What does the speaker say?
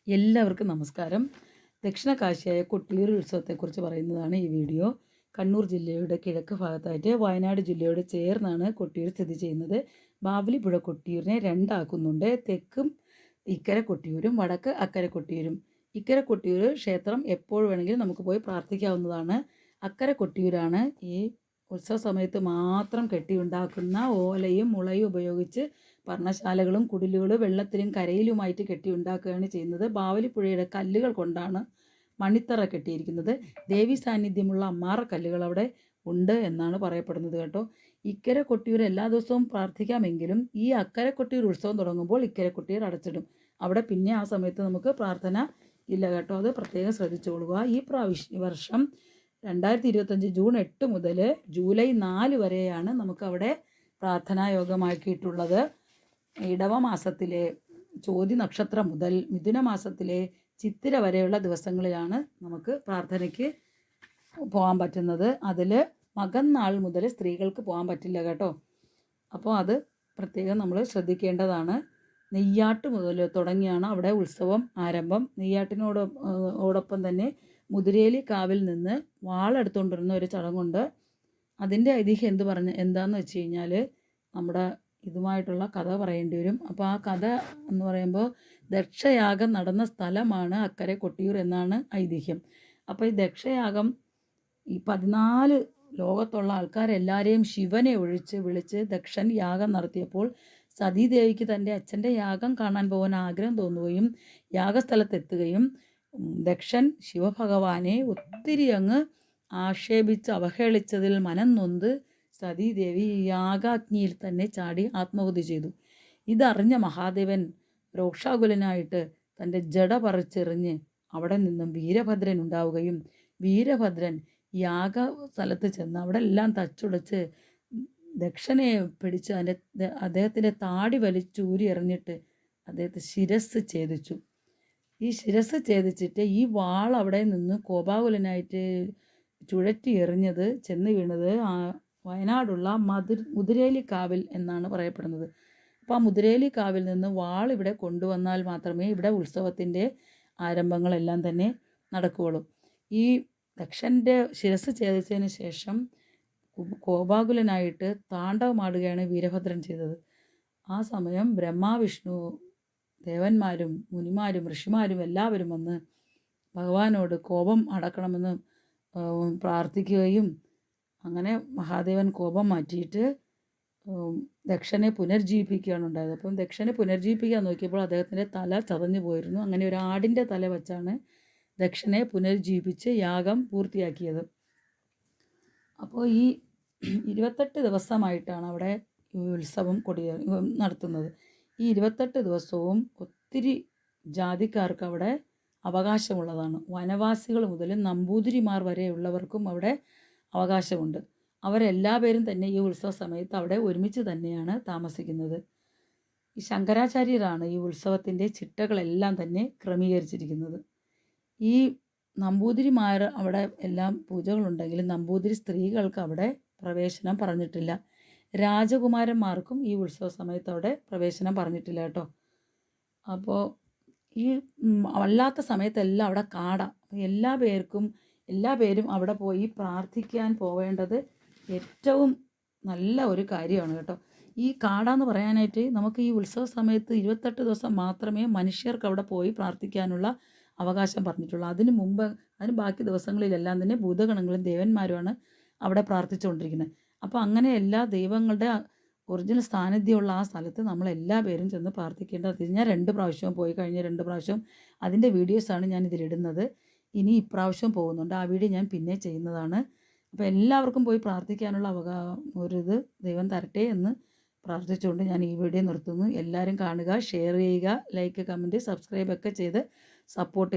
എല്ലാവർക്കും നമസ്കാരം. ദക്ഷിണകാശിയായ കൊട്ടിയൂർ ഉത്സവത്തെക്കുറിച്ച് പറയുന്നതാണ് ഈ വീഡിയോ. കണ്ണൂർ ജില്ലയുടെ കിഴക്ക് ഭാഗത്തായിട്ട് വയനാട് ജില്ലയോട് ചേർന്നാണ് കൊട്ടിയൂർ സ്ഥിതി ചെയ്യുന്നത്. ബാവലിപ്പുഴ കൊട്ടിയൂരിനെ രണ്ടാക്കുന്നുണ്ട്. തെക്കും ഇക്കരെ കൊട്ടിയൂരും വടക്ക് അക്കരെ കൊട്ടിയൂരും. ഇക്കരെ കൊട്ടിയൂർ ക്ഷേത്രം എപ്പോൾ വേണമെങ്കിലും നമുക്ക് പോയി പ്രാർത്ഥിക്കാവുന്നതാണ്. അക്കരെ കൊട്ടിയൂരാണ് ഈ ഉത്സവ സമയത്ത് മാത്രം കെട്ടിയുണ്ടാക്കുന്ന ഓലയും മുളയും ഉപയോഗിച്ച് പർണശാലകളും കുടിലുകളും വെള്ളത്തിലും കരയിലുമായിട്ട് കെട്ടിയുണ്ടാക്കുകയാണ് ചെയ്യുന്നത്. ബാവലിപ്പുഴയുടെ കല്ലുകൾ കൊണ്ടാണ് മണിത്തറ കെട്ടിയിരിക്കുന്നത്. ദേവി സാന്നിധ്യമുള്ള അമ്മാറ കല്ലുകൾ അവിടെ ഉണ്ട് എന്നാണ് പറയപ്പെടുന്നത് കേട്ടോ. ഇക്കരെ കൊട്ടിയൂർ എല്ലാ ദിവസവും പ്രാർത്ഥിക്കാമെങ്കിലും ഈ അക്കരെ കൊട്ടിയൂർ ഉത്സവം തുടങ്ങുമ്പോൾ ഇക്കരെ കൊട്ടിയൂർ അടച്ചിടും. അവിടെ പിന്നെ ആ സമയത്ത് നമുക്ക് പ്രാർത്ഥന ഇല്ല കേട്ടോ. അത് പ്രത്യേകം ശ്രദ്ധിച്ചുകൊള്ളുക. ഈ വർഷം 2025 ജൂൺ 8 മുതൽ ജൂലൈ 4 വരെയാണ് നമുക്കവിടെ പ്രാർത്ഥനാ യോഗമാക്കിയിട്ടുള്ളത്. ഇടവ മാസത്തിലെ ചോതി നക്ഷത്രം മുതൽ മിഥുന മാസത്തിലെ ചിത്തിര വരെയുള്ള ദിവസങ്ങളിലാണ് നമുക്ക് പ്രാർത്ഥനയ്ക്ക് പോകാൻ പറ്റുന്നത്. അതിൽ മകൻ നാൾ മുതൽ സ്ത്രീകൾക്ക് പോകാൻ പറ്റില്ല കേട്ടോ. അപ്പോൾ അത് പ്രത്യേകം നമ്മൾ ശ്രദ്ധിക്കേണ്ടതാണ്. നെയ്യാട്ട് മുതൽ തുടങ്ങിയാണ് അവിടെ ഉത്സവം ആരംഭം. നെയ്യാട്ടിനോടൊപ്പം തന്നെ മുതിരേലി കാവിൽ നിന്ന് വാളെടുത്തുകൊണ്ടിരുന്ന ഒരു ചടങ്ങുണ്ട്. അതിൻ്റെ ഐതിഹ്യം എന്താണെന്ന് വെച്ച് കഴിഞ്ഞാൽ നമ്മുടെ ഇതുമായിട്ടുള്ള കഥ പറയേണ്ടി വരും. അപ്പോൾ ആ കഥ എന്ന് പറയുമ്പോൾ ദക്ഷയാഗം നടന്ന സ്ഥലമാണ് അക്കരെ കൊട്ടിയൂർ എന്നാണ് ഐതിഹ്യം. അപ്പോൾ ഈ ദക്ഷയാഗം ഈ 14 ലോകത്തുള്ള ആൾക്കാരെല്ലാവരെയും ശിവനെ ഒഴിച്ച് വിളിച്ച് ദക്ഷൻ യാഗം നടത്തിയപ്പോൾ സതീദേവിക്ക് തൻ്റെ അച്ഛൻ്റെ യാഗം കാണാൻ പോകാൻ ആഗ്രഹം തോന്നുകയും യാഗസ്ഥലത്തെത്തുകയും ദക്ഷൻ ശിവഭഗവാനെ ഒത്തിരി അങ്ങ് ആക്ഷേപിച്ച് അവഹേളിച്ചതിൽ മനം നൊന്ത് സതീദേവി യാഗാഗ്നിയിൽ തന്നെ ചാടി ആത്മഹത്യ ചെയ്തു. ഇതറിഞ്ഞ മഹാദേവൻ രോക്ഷാകുലനായിട്ട് തൻ്റെ ജട പറിച്ചെറിഞ്ഞ് അവിടെ നിന്നും വീരഭദ്രൻ ഉണ്ടാവുകയും വീരഭദ്രൻ യാഗ സ്ഥലത്ത് ചെന്ന് അവിടെ എല്ലാം തച്ചുടച്ച് ദക്ഷനെ പിടിച്ച് അദ്ദേഹത്തിൻ്റെ താടി വലിച്ചൂരി എറിഞ്ഞിട്ട് അദ്ദേഹത്തെ ശിരസ് ഛേദിച്ചു. ഈ ശിരസ് ഛേദിച്ചിട്ട് ഈ വാൾ അവിടെ നിന്ന് കോപാകുലനായിട്ട് ചുഴറ്റി എറിഞ്ഞത് ചെന്ന് വീണത് വയനാടുള്ള മുതിരേലി കാവിൽ എന്നാണ് പറയപ്പെടുന്നത്. അപ്പോൾ ആ മുതിരേലി കാവിൽ നിന്ന് വാൾ ഇവിടെ കൊണ്ടുവന്നാൽ മാത്രമേ ഇവിടെ ഉത്സവത്തിൻ്റെ ആരംഭങ്ങളെല്ലാം തന്നെ നടക്കുകയുള്ളൂ. ഈ ദക്ഷൻ്റെ ശിരസ് ഛേദിച്ചതിന് ശേഷം കോപാകുലനായിട്ട് താണ്ഡവമാടുകയാണ് വീരഭദ്രൻ ചെയ്തത്. ആ സമയം ബ്രഹ്മാവിഷ്ണു ദേവന്മാരും മുനിമാരും ഋഷിമാരും എല്ലാവരും വന്ന് ഭഗവാനോട് കോപം അടക്കണമെന്ന് പ്രാർത്ഥിക്കുകയും അങ്ങനെ മഹാദേവൻ കോപം മാറ്റിയിട്ട് ദക്ഷനെ പുനർജീവിപ്പിക്കുകയാണ് ഉണ്ടായത്. അപ്പം ദക്ഷനെ പുനർജീവിപ്പിക്കാൻ നോക്കിയപ്പോൾ അദ്ദേഹത്തിൻ്റെ തല ചതഞ്ഞു പോയിരുന്നു. അങ്ങനെ ഒരു ആടിൻ്റെ തല വെച്ചാണ് ദക്ഷനെ പുനർജീവിപ്പിച്ച് യാഗം പൂർത്തിയാക്കിയത്. അപ്പോൾ ഈ 28 ദിവസമായിട്ടാണ് അവിടെ ഉത്സവം നടത്തുന്നത്. ഈ 28 ദിവസവും ഒത്തിരി ജാതിക്കാർക്ക് അവിടെ അവകാശമുള്ളതാണ്. വനവാസികൾ മുതൽ നമ്പൂതിരിമാർ വരെയുള്ളവർക്കും അവിടെ അവകാശമുണ്ട്. അവരെല്ലാവരും തന്നെ ഈ ഉത്സവ സമയത്ത് അവിടെ ഒരുമിച്ച് തന്നെയാണ് താമസിക്കുന്നത്. ഈ ശങ്കരാചാര്യരാണ് ഈ ഉത്സവത്തിൻ്റെ ചിട്ടകളെല്ലാം തന്നെ ക്രമീകരിച്ചിരിക്കുന്നത്. ഈ നമ്പൂതിരിമാർ അവിടെ എല്ലാം പൂജകളുണ്ടെങ്കിലും നമ്പൂതിരി സ്ത്രീകൾക്ക് അവിടെ പ്രവേശനം പറഞ്ഞിട്ടില്ല. രാജകുമാരന്മാർക്കും ഈ ഉത്സവ സമയത്ത് അവിടെ പ്രവേശനം പറഞ്ഞിട്ടില്ല കേട്ടോ. അപ്പോൾ ഈ അല്ലാത്ത സമയത്തെല്ലാം അവിടെ കാടാം. എല്ലാ പേരും അവിടെ പോയി പ്രാർത്ഥിക്കാൻ പോവേണ്ടത് ഏറ്റവും നല്ല ഒരു കാര്യമാണ് കേട്ടോ. ഈ കാടാന്ന് പറയാനായിട്ട് നമുക്ക് ഈ ഉത്സവ സമയത്ത് 28 ദിവസം മാത്രമേ മനുഷ്യർക്ക് അവിടെ പോയി പ്രാർത്ഥിക്കാനുള്ള അവകാശം പറഞ്ഞിട്ടുള്ളൂ. അതിന് ബാക്കി ദിവസങ്ങളിലെല്ലാം തന്നെ ഭൂതഗണങ്ങളും ദേവന്മാരുമാണ് അവിടെ പ്രാർത്ഥിച്ചുകൊണ്ടിരിക്കുന്നത്. അപ്പോൾ അങ്ങനെ എല്ലാ ദൈവങ്ങളുടെ ഒറിജിനൽ സാന്നിധ്യമുള്ള ആ സ്ഥലത്ത് നമ്മളെല്ലാ പേരും ചെന്ന് പ്രാർത്ഥിക്കേണ്ടത്. ഞാൻ 2 പ്രാവശ്യവും പോയി കഴിഞ്ഞ 2 പ്രാവശ്യം അതിൻ്റെ വീഡിയോസാണ് ഞാൻ ഇതിലിടുന്നത്. ഇനി ഇപ്രാവശ്യം പോകുന്നുണ്ട്. ആ വീഡിയോ ഞാൻ പിന്നെ ചെയ്യുന്നതാണ്. അപ്പോൾ എല്ലാവർക്കും പോയി പ്രാർത്ഥിക്കാനുള്ള ഒരിത് ദൈവം തരട്ടെ എന്ന് പ്രാർത്ഥിച്ചുകൊണ്ട് ഞാൻ ഈ വീഡിയോ നിർത്തുന്നു. എല്ലാവരും കാണുക, ഷെയർ ചെയ്യുക, ലൈക്ക്, കമൻറ്റ്, സബ്സ്ക്രൈബ് ഒക്കെ ചെയ്ത് സപ്പോർട്ട്